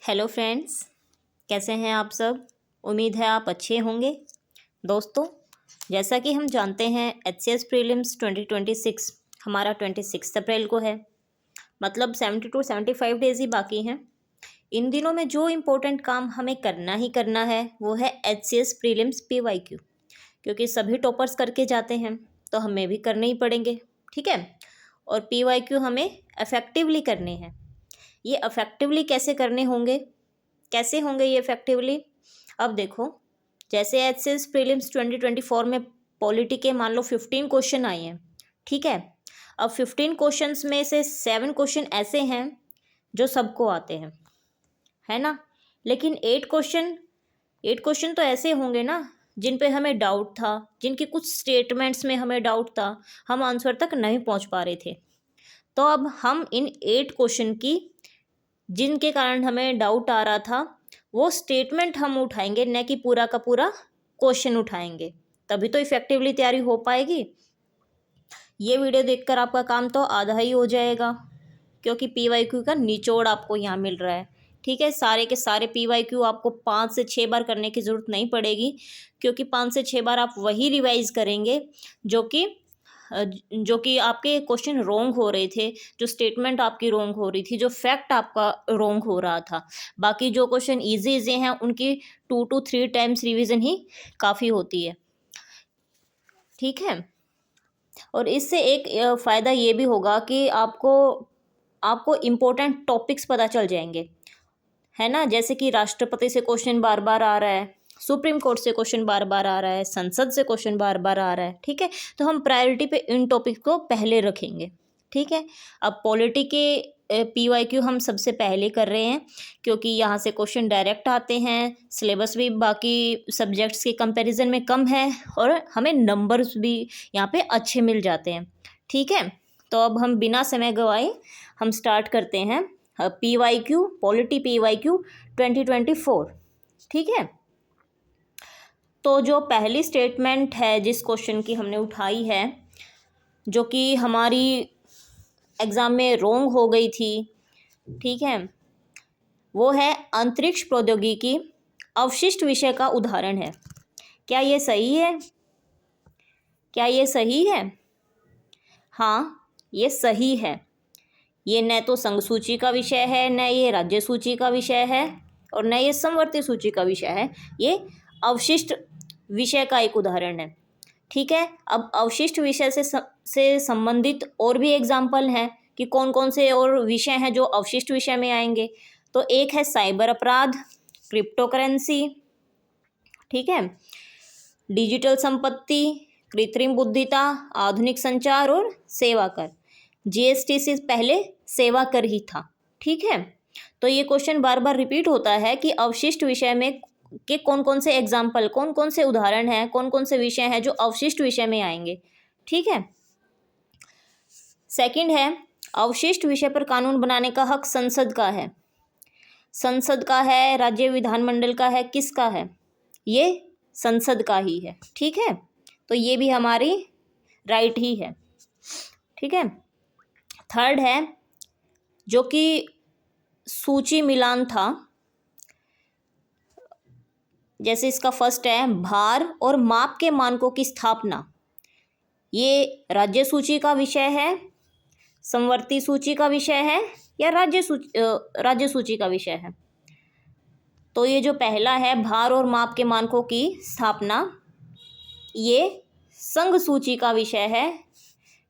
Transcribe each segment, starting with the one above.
Hello friends, कैसे हैं आप सब। उम्मीद है आप अच्छे होंगे। दोस्तों, जैसा कि हम जानते हैं एचसीएस प्रीलिम्स 2026 हमारा 26 अप्रैल को है। मतलब 70 to 75 डेज़ ही बाकी हैं। इन दिनों में जो इम्पोर्टेंट काम हमें करना ही करना है वो है एचसीएस प्रीलिम्स पीवाईक्यू, क्योंकि सभी टॉपर्स करके जाते हैं तो हमें भी करने ही पड़ेंगे। ठीक है। और पीवाईक्यू हमें इफ़ेक्टिवली करने हैं। ये इफ़ेक्टिवली कैसे होंगे ये इफ़ेक्टिवली। अब देखो, जैसे एचसीएस प्रीलिम्स 2024 में पॉलिटी के मान लो 15 क्वेश्चन आए हैं। ठीक है। अब 15 क्वेश्चंस में से 7 क्वेश्चन ऐसे हैं जो सबको आते हैं, है ना। लेकिन 8 क्वेश्चन तो ऐसे होंगे ना जिन पे हमें डाउट था, जिनके कुछ स्टेटमेंट्स में हमें डाउट था, हम आंसर तक नहीं पहुंच पा रहे थे। तो अब हम इन 8 क्वेश्चन की, जिनके कारण हमें डाउट आ रहा था, वो स्टेटमेंट हम उठाएंगे, न कि पूरा का पूरा क्वेश्चन उठाएंगे। तभी तो इफ़ेक्टिवली तैयारी हो पाएगी। ये वीडियो देखकर आपका काम तो आधा ही हो जाएगा, क्योंकि पीवाईक्यू का निचोड़ आपको यहाँ मिल रहा है। ठीक है। सारे के सारे पीवाईक्यू आपको 5 से 6 बार करने की ज़रूरत नहीं पड़ेगी, क्योंकि 5 से 6 बार आप वही रिवाइज करेंगे जो कि आपके क्वेश्चन रोंग हो रहे थे, जो स्टेटमेंट आपकी रोंग हो रही थी, जो फैक्ट आपका रोंग हो रहा था। बाकी जो क्वेश्चन इजी हैं उनकी 2 to 3 टाइम्स रिवीजन ही काफ़ी होती है। ठीक है। और इससे एक फ़ायदा ये भी होगा कि आपको इम्पोर्टेंट टॉपिक्स पता चल जाएंगे, है ना। जैसे कि राष्ट्रपति से क्वेश्चन बार बार आ रहा है, सुप्रीम कोर्ट से क्वेश्चन बार बार आ रहा है, संसद से क्वेश्चन बार बार आ रहा है। ठीक है। तो हम प्रायोरिटी पे इन टॉपिक को पहले रखेंगे। ठीक है। अब पॉलिटी के पीवाईक्यू हम सबसे पहले कर रहे हैं, क्योंकि यहाँ से क्वेश्चन डायरेक्ट आते हैं, सिलेबस भी बाकी सब्जेक्ट्स के कंपैरिजन में कम है और हमें नंबर्स भी यहाँ पे अच्छे मिल जाते हैं। ठीक है। तो अब हम बिना समय गवाए हम स्टार्ट करते हैं पीवाईक्यू, पॉलिटी पीवाईक्यू 2024। ठीक है। तो जो पहली स्टेटमेंट है जिस क्वेश्चन की हमने उठाई है, जो कि हमारी एग्ज़ाम में रोंग हो गई थी, ठीक है, वो है अंतरिक्ष प्रौद्योगिकी अवशिष्ट विषय का उदाहरण है। क्या ये सही है? क्या ये सही है? हाँ, ये सही है। ये न तो संघ सूची का विषय है, न ये राज्य सूची का विषय है, और न ये समवर्ती सूची का विषय है। ये अवशिष्ट विषय का एक उदाहरण है। ठीक है। अब अवशिष्ट विषय से संबंधित और भी एग्जाम्पल हैं कि कौन कौन से और विषय हैं जो अवशिष्ट विषय में आएंगे। तो एक है साइबर अपराध, क्रिप्टो करेंसी, ठीक है, डिजिटल संपत्ति, कृत्रिम बुद्धिमत्ता, आधुनिक संचार और सेवा कर। जीएसटी से पहले सेवा कर ही था। ठीक है। तो ये क्वेश्चन बार बार रिपीट होता है कि अवशिष्ट विषय में के कौन कौन से एग्जाम्पल, कौन कौन से उदाहरण हैं, कौन कौन से विषय हैं जो अवशिष्ट विषय में आएंगे। ठीक है। सेकंड है, अवशिष्ट विषय पर कानून बनाने का हक संसद का है। संसद का है, राज्य विधानमंडल का है, किसका है? ये संसद का ही है। ठीक है। तो ये भी हमारी राइट ही है। ठीक है। थर्ड है, जो कि सूची मिलान था। जैसे इसका फर्स्ट है, भार और माप के मानकों की स्थापना। ये राज्य सूची का विषय है, समवर्ती सूची का विषय है, या राज्य सूची का विषय है? तो ये जो पहला है, भार और माप के मानकों की स्थापना, ये संघ सूची का विषय है,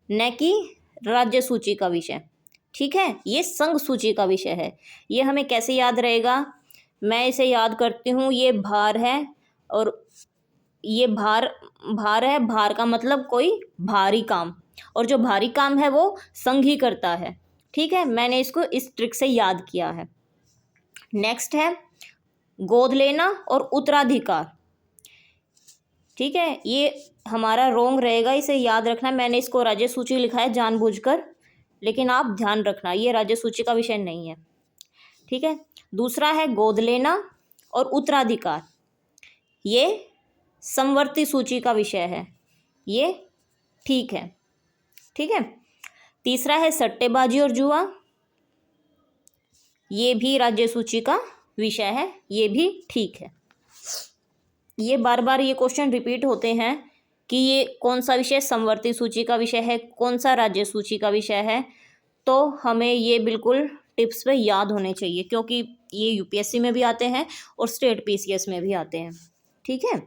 न कि राज्य सूची का विषय। ठीक है। ये संघ सूची का विषय है। ये हमें कैसे याद रहेगा? मैं इसे याद करती हूँ। ये भार है और ये भार है। भार का मतलब कोई भारी काम, और जो भारी काम है वो संघ ही करता है। ठीक है। मैंने इसको इस ट्रिक से याद किया है। नेक्स्ट है गोद लेना और उत्तराधिकार। ठीक है। ये हमारा रोंग रहेगा, इसे याद रखना। मैंने इसको राज्य सूची लिखा है जानबूझकर, लेकिन आप ध्यान रखना ये राज्य सूची का विषय नहीं है। ठीक है। दूसरा है गोद लेना और उत्तराधिकार, ये समवर्ती सूची का विषय है। ये ठीक है। ठीक है। तीसरा है सट्टेबाजी और जुआ, ये भी राज्य सूची का विषय है, ये भी ठीक है। ये बार बार ये क्वेश्चन रिपीट होते हैं कि ये कौन सा विषय समवर्ती सूची का विषय है, कौन सा राज्य सूची का विषय है, तो हमें ये बिल्कुल टिप्स पे याद होने चाहिए, क्योंकि ये यूपीएससी में भी आते हैं और स्टेट पीसीएस में भी आते हैं। ठीक है।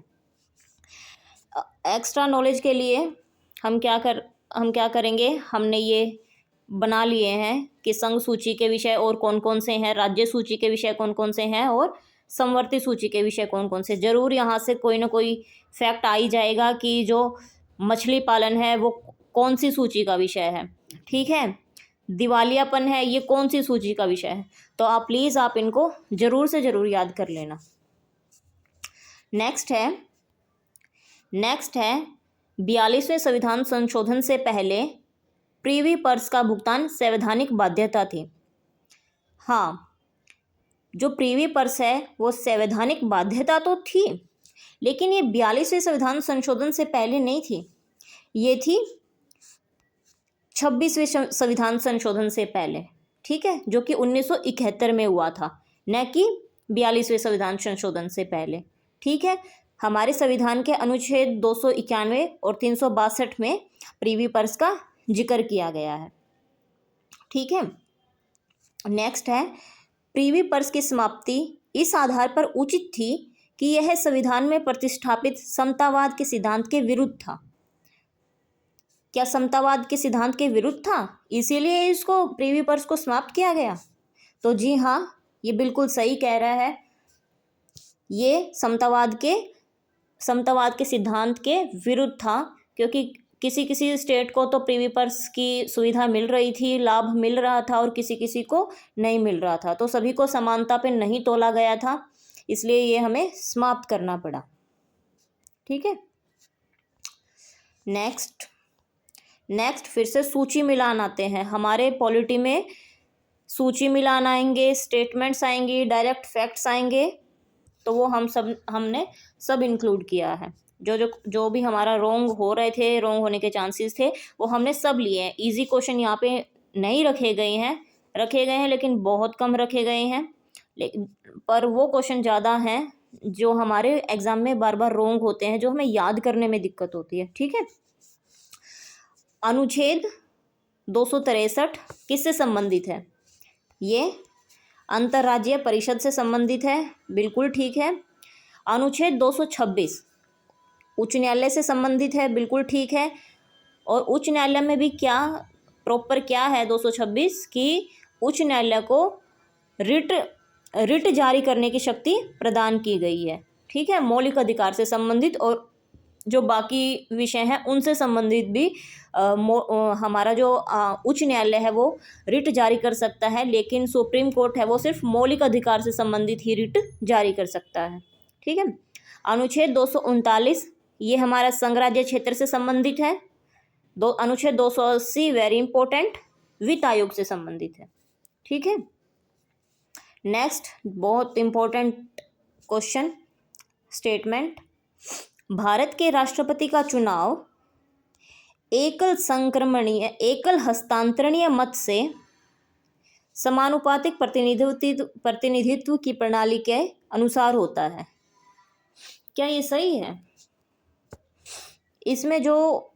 एक्स्ट्रा नॉलेज के लिए हम क्या करेंगे, हमने ये बना लिए हैं कि संघ सूची के विषय और कौन कौन से हैं, राज्य सूची के विषय कौन कौन से हैं और समवर्ती सूची के विषय कौन कौन से। ज़रूर यहाँ से कोई ना कोई फैक्ट आ ही जाएगा कि जो मछली पालन है वो कौन सी सूची का विषय है। ठीक है। दिवालियापन है, ये कौन सी सूची का विषय है। तो आप प्लीज़ आप इनको ज़रूर से ज़रूर याद कर लेना। नेक्स्ट है 42वें संविधान संशोधन से पहले प्रीवी पर्स का भुगतान संवैधानिक बाध्यता थी। हाँ, जो प्रीवी पर्स है वो संवैधानिक बाध्यता तो थी, लेकिन ये 42वें संविधान संशोधन से पहले नहीं थी, ये थी 26वें संविधान संशोधन से पहले। ठीक है, जो कि 1971 में हुआ था, न कि 42वें संविधान संशोधन से पहले। ठीक है। हमारे संविधान के अनुच्छेद 291 और 362 में प्रीवी पर्स का जिक्र किया गया है। ठीक है। नेक्स्ट है, प्रीवी पर्स की समाप्ति इस आधार पर उचित थी कि यह संविधान में प्रतिष्ठापित समतावाद के सिद्धांत के विरुद्ध था। क्या समतावाद के सिद्धांत के विरुद्ध था, इसीलिए इसको प्रीवी पर्स को समाप्त किया गया? तो जी हाँ, ये बिल्कुल सही कह रहा है। ये समतावाद के सिद्धांत के विरुद्ध था, क्योंकि किसी स्टेट को तो प्रीवी पर्स की सुविधा मिल रही थी, लाभ मिल रहा था, और किसी को नहीं मिल रहा था। तो सभी को समानता पे नहीं तोला गया था, इसलिए ये हमें समाप्त करना पड़ा। ठीक है। नेक्स्ट फिर से सूची मिलान आते हैं। हमारे पॉलिटी में सूची मिलान आएंगे, स्टेटमेंट्स आएंगे, डायरेक्ट फैक्ट्स आएंगे, तो वो हमने सब इंक्लूड किया है। जो भी हमारा रोंग हो रहे थे, रोंग होने के चांसेस थे, वो हमने सब लिए हैं। इजी क्वेश्चन यहाँ पे नहीं रखे गए हैं, लेकिन बहुत कम रखे गए हैं, पर वो क्वेश्चन ज़्यादा हैं जो हमारे एग्जाम में बार बार रोंग होते हैं, जो हमें याद करने में दिक्कत होती है। ठीक है। अनुच्छेद 263 किससे संबंधित है? ये अंतर्राज्यीय परिषद से संबंधित है, बिल्कुल ठीक है। अनुच्छेद 226 उच्च न्यायालय से संबंधित है, बिल्कुल ठीक है। और उच्च न्यायालय में भी क्या है 226 कि उच्च न्यायालय को रिट जारी करने की शक्ति प्रदान की गई है। ठीक है। मौलिक अधिकार से संबंधित और जो बाकी विषय हैं उनसे संबंधित भी हमारा जो उच्च न्यायालय है वो रिट जारी कर सकता है, लेकिन सुप्रीम कोर्ट है वो सिर्फ मौलिक अधिकार से संबंधित ही रिट जारी कर सकता है। ठीक है। अनुच्छेद 239 ये हमारा संघराज्य क्षेत्र से संबंधित है। अनुच्छेद 280 वेरी इंपॉर्टेंट, वित्त आयोग से संबंधित है। ठीक है। नेक्स्ट बहुत इंपॉर्टेंट क्वेश्चन, स्टेटमेंट, भारत के राष्ट्रपति का चुनाव एकल हस्तांतरणीय मत से समानुपातिक प्रतिनिधित्व की प्रणाली के अनुसार होता है। क्या ये सही है? इसमें जो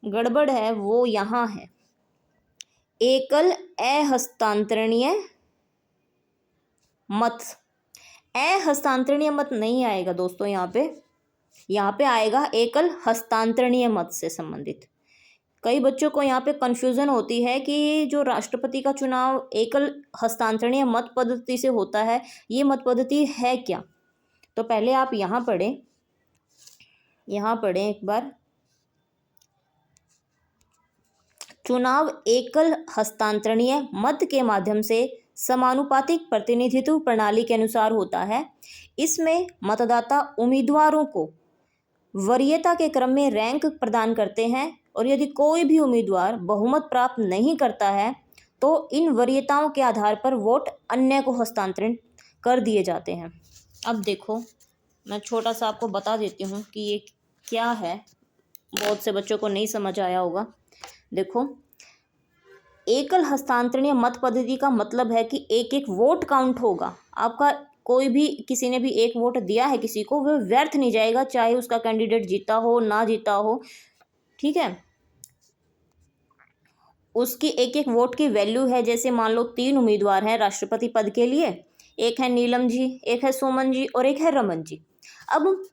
गड़बड़ है वो यहाँ है, एकल अहस्तांतरणीय मत नहीं आएगा दोस्तों, यहाँ पे आएगा एकल हस्तांतरणीय मत से संबंधित। कई बच्चों को यहाँ पे कन्फ्यूज़न होती है कि जो राष्ट्रपति का चुनाव एकल हस्तांतरणीय मत पद्धति से होता है, ये मत पद्धति है क्या? तो पहले आप यहाँ पढ़ें एक बार। चुनाव एकल हस्तांतरणीय मत के माध्यम से समानुपातिक प्रतिनिधित्व प्रणाली के अनुसार होता है। इसमें मतदाता उम्मीदवारों को वरीयता के क्रम में रैंक प्रदान करते हैं, और यदि कोई भी उम्मीदवार बहुमत प्राप्त नहीं करता है तो इन वरीयताओं के आधार पर वोट अन्य को हस्तांतरण कर दिए जाते हैं। अब देखो, मैं छोटा सा आपको बता देती हूँ कि ये क्या है, बहुत से बच्चों को नहीं समझ आया होगा। देखो, एकल हस्तांतरणीय मत पद्धति का मतलब है कि एक एक वोट काउंट होगा, आपका कोई भी किसी ने भी एक वोट दिया है किसी को, वह व्यर्थ नहीं जाएगा, चाहे उसका कैंडिडेट जीता हो ना जीता हो, ठीक है। उसकी एक एक वोट की वैल्यू है। जैसे मान लो 3 उम्मीदवार हैं राष्ट्रपति पद के लिए, एक है नीलम जी, एक है सुमन जी और एक है रमन जी। अब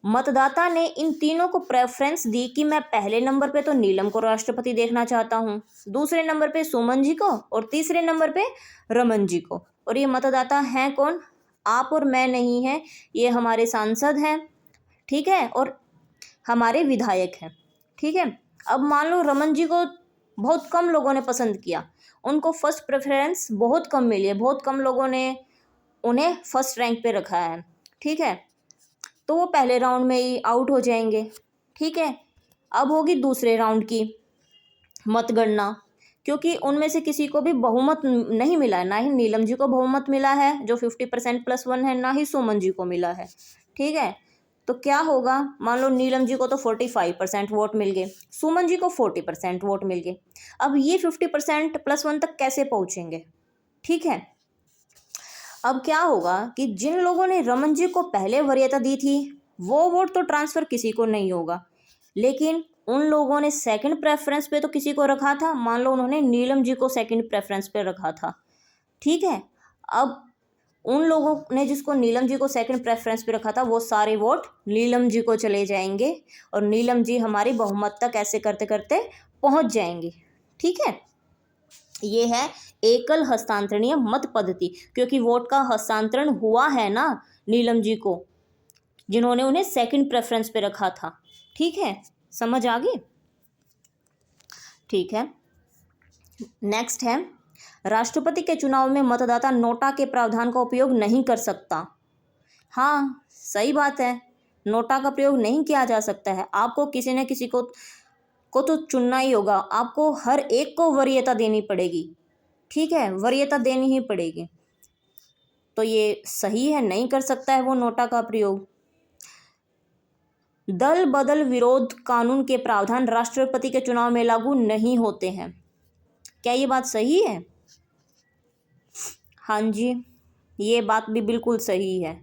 मतदाता ने इन तीनों को प्रेफरेंस दी कि मैं पहले नंबर पे तो नीलम को राष्ट्रपति देखना चाहता हूँ, दूसरे नंबर पे सुमन जी को और तीसरे नंबर पे रमन जी को। और ये मतदाता हैं कौन? आप और मैं नहीं है, ये हमारे सांसद हैं, ठीक है, और हमारे विधायक हैं, ठीक है। अब मान लो रमन जी को बहुत कम लोगों ने पसंद किया, उनको फर्स्ट प्रेफरेंस बहुत कम मिली है, बहुत कम लोगों ने उन्हें फर्स्ट रैंक पे रखा है, ठीक है, तो वो पहले राउंड में ही आउट हो जाएंगे, ठीक है। अब होगी दूसरे राउंड की मतगणना, क्योंकि उनमें से किसी को भी बहुमत नहीं मिला है, ना ही नीलम जी को बहुमत मिला है जो 50% + 1 है, ना ही सुमन जी को मिला है, ठीक है। तो क्या होगा, मान लो नीलम जी को तो 45% वोट मिल गए, सुमन जी को 40% वोट मिल गए। अब ये 50% + 1 तक कैसे पहुंचेंगे, ठीक है। अब क्या होगा कि जिन लोगों ने रमन जी को पहले वरीयता दी थी वो वोट तो ट्रांसफ़र किसी को नहीं होगा, लेकिन उन लोगों ने सेकंड प्रेफरेंस पे तो किसी को रखा था। मान लो उन्होंने नीलम जी को सेकंड प्रेफरेंस पे रखा था, ठीक है। अब उन लोगों ने जिसको नीलम जी को सेकंड प्रेफरेंस पे रखा था वो सारे वोट नीलम जी को चले जाएंगे और नीलम जी हमारी बहुमत तक ऐसे करते करते पहुंच जाएंगी, ठीक है। ये है एकल हस्तांतरणीय मत पद्धति, क्योंकि वोट का हस्तांतरण हुआ है ना नीलम जी को, जिन्होंने उन्हें सेकंड प्रेफरेंस पे रखा था, ठीक है। समझ आ गई, ठीक है। नेक्स्ट है, राष्ट्रपति के चुनाव में मतदाता नोटा के प्रावधान का उपयोग नहीं कर सकता। हाँ, सही बात है, नोटा का प्रयोग नहीं किया जा सकता है। आपको किसी न किसी को तो चुनना ही होगा, आपको हर एक को वरीयता देनी पड़ेगी, ठीक है, वरीयता देनी ही पड़ेगी। तो ये सही है, नहीं कर सकता है वो नोटा का प्रयोग। दल बदल विरोध कानून के प्रावधान राष्ट्रपति के चुनाव में लागू नहीं होते हैं। क्या ये बात सही है? हाँ जी, ये बात भी बिल्कुल सही है।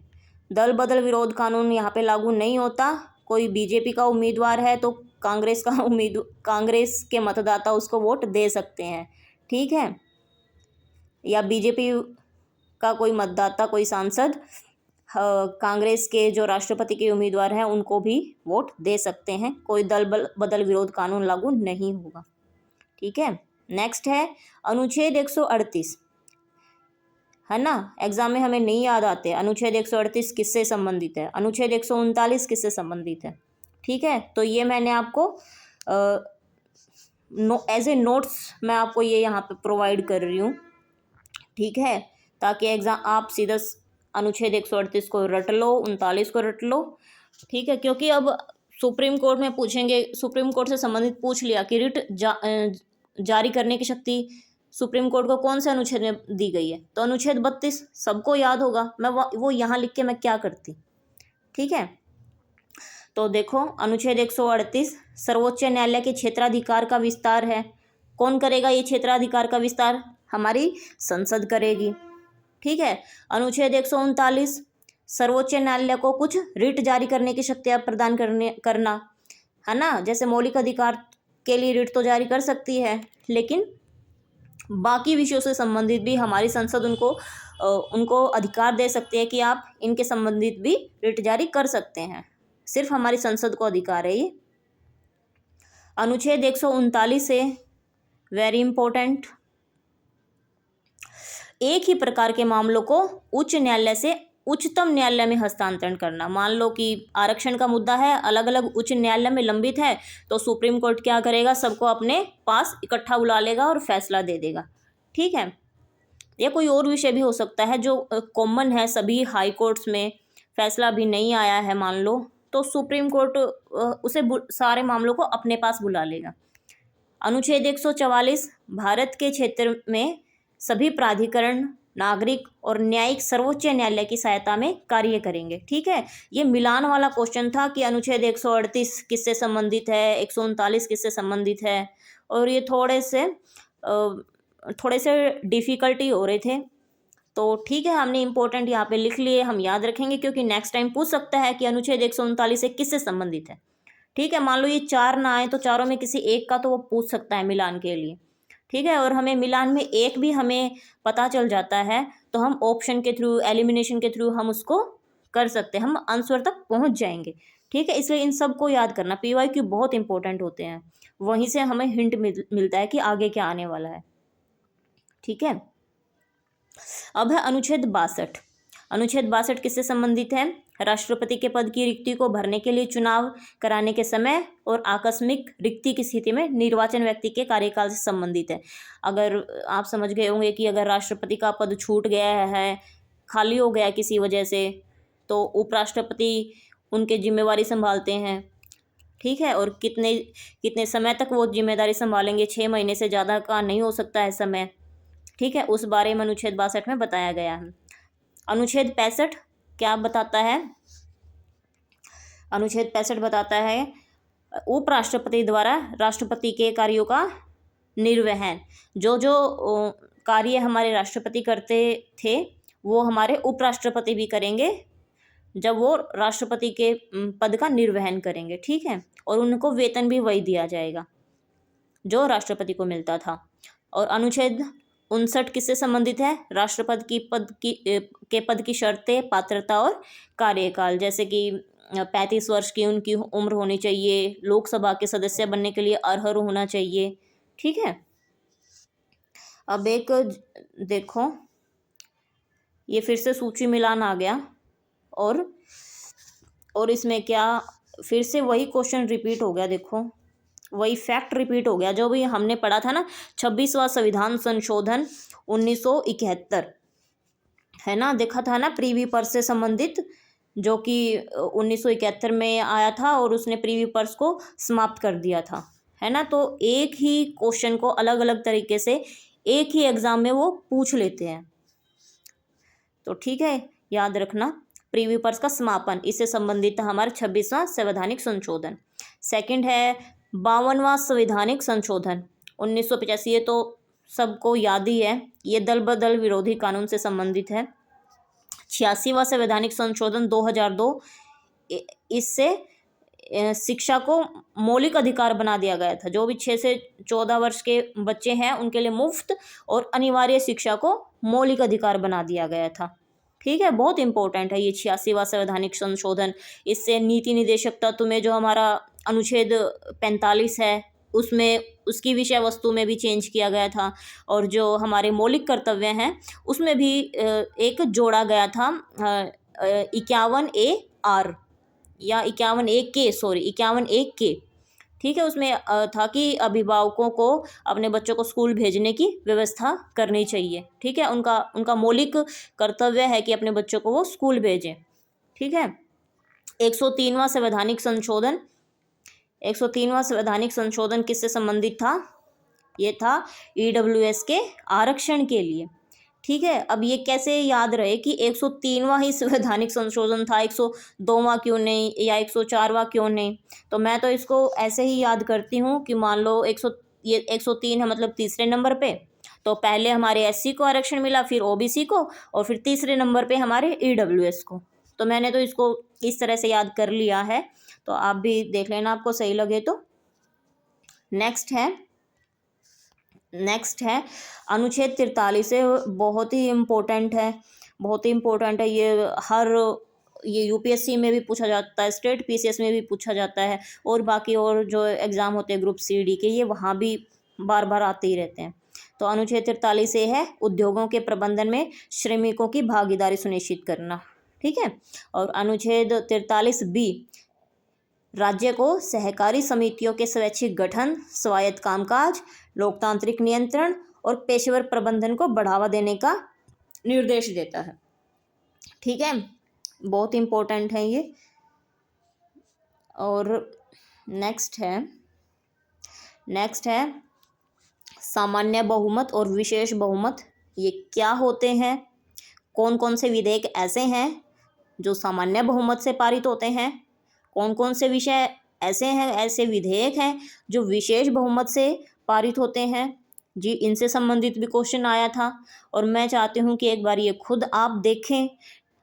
दल बदल विरोध कानून यहाँ पे लागू नहीं होता। कोई बीजेपी का उम्मीदवार है तो कांग्रेस के मतदाता उसको वोट दे सकते हैं, ठीक है, या बीजेपी का कोई मतदाता, कोई सांसद कांग्रेस के जो राष्ट्रपति के उम्मीदवार हैं उनको भी वोट दे सकते हैं। कोई दल बदल विरोध कानून लागू नहीं होगा, ठीक है। नेक्स्ट है अनुच्छेद 138, है ना, एग्जाम में हमें नहीं याद आते। अनुच्छेद 138 किससे संबंधित है, अनुच्छेद 139 किससे संबंधित है, ठीक है। तो ये मैंने आपको एज ए नोट्स मैं आपको ये यहाँ पे प्रोवाइड कर रही हूँ, ठीक है, ताकि एग्जाम आप सीधा अनुच्छेद 138 को रट लो, 39 को रट लो, ठीक है। क्योंकि अब सुप्रीम कोर्ट में पूछेंगे, सुप्रीम कोर्ट से संबंधित पूछ लिया कि रिट जारी करने की शक्ति सुप्रीम कोर्ट को कौन से अनुच्छेद में दी गई है, तो अनुच्छेद 32 सबको याद होगा। मैं वो यहाँ लिख के मैं क्या करती, ठीक है। तो देखो अनुच्छेद 138 सर्वोच्च न्यायालय के क्षेत्राधिकार का विस्तार है। कौन करेगा ये क्षेत्राधिकार का विस्तार? हमारी संसद करेगी, ठीक है। अनुच्छेद 139 सर्वोच्च न्यायालय को कुछ रिट जारी करने की शक्ति प्रदान करना, है ना। जैसे मौलिक अधिकार के लिए रिट तो जारी कर सकती है, लेकिन बाकी विषयों से संबंधित भी हमारी संसद उनको अधिकार दे सकती है कि आप इनके संबंधित भी रिट जारी कर सकते हैं। सिर्फ हमारी संसद को अधिकार है ये। अनुच्छेद 139 से वेरी इंपॉर्टेंट, एक ही प्रकार के मामलों को उच्च न्यायालय से उच्चतम न्यायालय में हस्तांतरण करना। मान लो कि आरक्षण का मुद्दा है, अलग अलग उच्च न्यायालय में लंबित है, तो सुप्रीम कोर्ट क्या करेगा, सबको अपने पास इकट्ठा बुला लेगा और फैसला दे देगा, ठीक है। या कोई और विषय भी हो सकता है जो कॉमन है सभी हाई कोर्ट्स में, फैसला भी नहीं आया है मान लो, तो सुप्रीम कोर्ट उसे सारे मामलों को अपने पास बुला लेगा। अनुच्छेद 144 भारत के क्षेत्र में सभी प्राधिकरण, नागरिक और न्यायिक सर्वोच्च न्यायालय की सहायता में कार्य करेंगे, ठीक है। ये मिलान वाला क्वेश्चन था कि अनुच्छेद 138 किससे संबंधित है, 139 किससे संबंधित है, और ये थोड़े से डिफ़िकल्टी हो रहे थे, तो ठीक है, हमने इंपॉर्टेंट यहाँ पे लिख लिए, हम याद रखेंगे क्योंकि नेक्स्ट टाइम पूछ सकता है कि अनुच्छेद 139 एक किससे संबंधित है। ठीक है, मान लो ये चार ना आए तो चारों में किसी एक का तो वो पूछ सकता है मिलान के लिए। ठीक है, और हमें मिलान में एक भी हमें पता चल जाता है तो हम ऑप्शन के थ्रू, एलिमिनेशन के थ्रू हम उसको कर सकते हैं, हम आंसर तक पहुंच जाएंगे। ठीक है, इसलिए इन सब को याद करना, PYQ बहुत इंपॉर्टेंट होते हैं, वहीं से हमें हिंट मिलता है कि आगे क्या आने वाला है। ठीक है, अब है अनुच्छेद 62। अनुच्छेद 62 किससे संबंधित है? राष्ट्रपति के पद की रिक्ति को भरने के लिए चुनाव कराने के समय और आकस्मिक रिक्ति की स्थिति में निर्वाचन व्यक्ति के कार्यकाल से संबंधित है। अगर आप समझ गए होंगे कि अगर राष्ट्रपति का पद छूट गया है, खाली हो गया किसी वजह से, तो उपराष्ट्रपति उनके जिम्मेवारी संभालते हैं। ठीक है, और कितने कितने समय तक वो जिम्मेदारी संभालेंगे, 6 महीने से ज़्यादा का नहीं हो सकता है समय। ठीक है, उस बारे में अनुच्छेद 62 में बताया गया है। अनुच्छेद 65 क्या बताता है? अनुच्छेद 65 बताता है उपराष्ट्रपति द्वारा राष्ट्रपति के कार्यों का निर्वहन। जो जो कार्य हमारे राष्ट्रपति करते थे वो हमारे उपराष्ट्रपति भी करेंगे जब वो राष्ट्रपति के पद का निर्वहन करेंगे। ठीक है, और उनको वेतन भी वही दिया जाएगा जो राष्ट्रपति को मिलता था। और अनुच्छेद 59 किससे संबंधित है? राष्ट्रपति के पद की शर्तें, पात्रता और कार्यकाल, जैसे कि 35 वर्ष की उनकी उम्र होनी चाहिए, लोकसभा के सदस्य बनने के लिए अर्ह होना चाहिए। ठीक है, अब एक देखो, ये फिर से सूची मिलान आ गया और इसमें क्या फिर से वही क्वेश्चन रिपीट हो गया। देखो, वही फैक्ट रिपीट हो गया जो भी हमने पढ़ा था ना, 26वां संविधान संशोधन 1971 है ना, देखा था ना, प्रीवी पर्स से संबंधित, जो कि 1971 में आया था और उसने प्रीवी पर्स को समाप्त कर दिया था, है ना। तो एक ही क्वेश्चन को अलग अलग तरीके से एक ही एग्जाम में वो पूछ लेते हैं। तो ठीक है, याद रखना, प्रीवी पर्स का समापन, इससे संबंधित था हमारा 26वां संवैधानिक संशोधन। सेकंड है 52वां संवैधानिक संशोधन 1985, ये तो सबको याद ही है, ये दल बदल विरोधी कानून से संबंधित है। 86वां संवैधानिक संशोधन 2002, इससे शिक्षा को मौलिक अधिकार बना दिया गया था। जो भी 6 से 14 वर्ष के बच्चे हैं उनके लिए मुफ्त और अनिवार्य शिक्षा को मौलिक अधिकार बना दिया गया था। ठीक है, बहुत इंपॉर्टेंट है ये 86वां संवैधानिक संशोधन। इससे नीति निदेशक तत्व में जो हमारा अनुच्छेद 45 है उसमें उसकी विषय वस्तु में भी चेंज किया गया था, और जो हमारे मौलिक कर्तव्य हैं उसमें भी एक जोड़ा गया था 51A(R) या 51A(K). ठीक है, उसमें था कि अभिभावकों को अपने बच्चों को स्कूल भेजने की व्यवस्था करनी चाहिए। ठीक है, उनका मौलिक कर्तव्य है कि अपने बच्चों को वो स्कूल भेजें। ठीक है, 103वां संवैधानिक संशोधन 103वां संवैधानिक संशोधन किससे संबंधित था? ये था EWS के आरक्षण के लिए। ठीक है, अब ये कैसे याद रहे कि 103वां ही संवैधानिक संशोधन था, 102वां क्यों नहीं या 104वां क्यों नहीं? तो मैं तो इसको ऐसे ही याद करती हूँ कि मान लो 103 है, मतलब तीसरे नंबर पे, तो पहले हमारे SC को आरक्षण मिला, फिर OBC को, और फिर तीसरे नंबर पे हमारे EWS को। तो मैंने तो इसको इस तरह से याद कर लिया है, तो आप भी देख लेना आपको सही लगे तो। नेक्स्ट है अनुच्छेद 43 है, बहुत ही इम्पोर्टेंट है, बहुत ही इम्पोर्टेंट है ये UPSC में भी पूछा जाता है, स्टेट PCS में भी पूछा जाता है, और बाकी और जो एग्ज़ाम होते हैं ग्रुप C D के, ये वहाँ भी बार बार आते ही रहते हैं। तो अनुच्छेद 43 है उद्योगों के प्रबंधन में श्रमिकों की भागीदारी सुनिश्चित करना। ठीक है, और अनुच्छेद 43B राज्य को सहकारी समितियों के स्वैच्छिक गठन, स्वायत्त कामकाज, लोकतांत्रिक नियंत्रण और पेशेवर प्रबंधन को बढ़ावा देने का निर्देश देता है। ठीक है, बहुत इम्पोर्टेंट है ये। और नेक्स्ट है सामान्य बहुमत और विशेष बहुमत, ये क्या होते हैं? कौन कौन से विधेयक ऐसे हैं जो सामान्य बहुमत से पारित होते हैं? कौन कौन से विषय ऐसे विधेयक हैं जो विशेष बहुमत से पारित होते हैं? जी, इनसे संबंधित भी क्वेश्चन आया था और मैं चाहती हूँ कि एक बार ये खुद आप देखें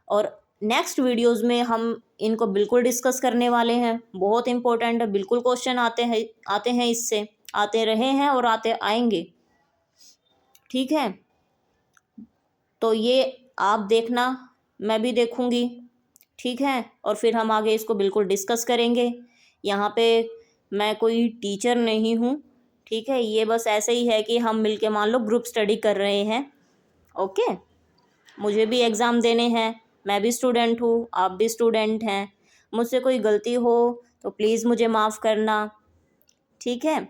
और नेक्स्ट वीडियोस में हम इनको बिल्कुल डिस्कस करने वाले हैं। बहुत इम्पोर्टेंट है, बिल्कुल क्वेश्चन आते हैं इससे, आते रहे हैं और आते आएंगे। ठीक है, तो ये आप देखना, मैं भी देखूंगी। ठीक है, और फिर हम आगे इसको बिल्कुल डिस्कस करेंगे। यहाँ पे मैं कोई टीचर नहीं हूँ। ठीक है, ये बस ऐसे ही है कि हम मिलके मान लो ग्रुप स्टडी कर रहे हैं। ओके, मुझे भी एग्ज़ाम देने हैं, मैं भी स्टूडेंट हूँ, आप भी स्टूडेंट हैं। मुझसे कोई गलती हो तो प्लीज़ मुझे माफ़ करना। ठीक है,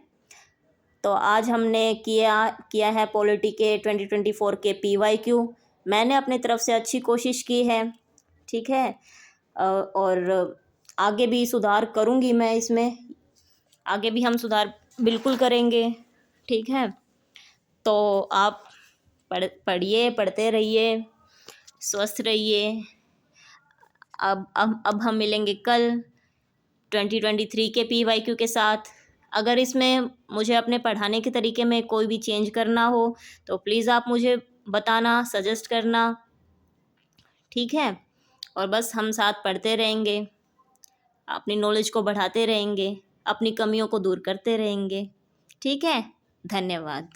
तो आज हमने किया है पॉलिटी के 2024 के PYQ। मैंने अपनी तरफ से अच्छी कोशिश की है। ठीक है, और आगे भी सुधार करूँगी मैं इसमें, आगे भी हम सुधार बिल्कुल करेंगे। ठीक है, तो आप पढ़िए, पढ़ते रहिए, स्वस्थ रहिए। अब हम मिलेंगे कल 2023 के PYQ के साथ। अगर इसमें मुझे अपने पढ़ाने के तरीके में कोई भी चेंज करना हो तो प्लीज़ आप मुझे बताना, सजेस्ट करना। ठीक है, और बस हम साथ पढ़ते रहेंगे, अपनी नॉलेज को बढ़ाते रहेंगे, अपनी कमियों को दूर करते रहेंगे। ठीक है, धन्यवाद।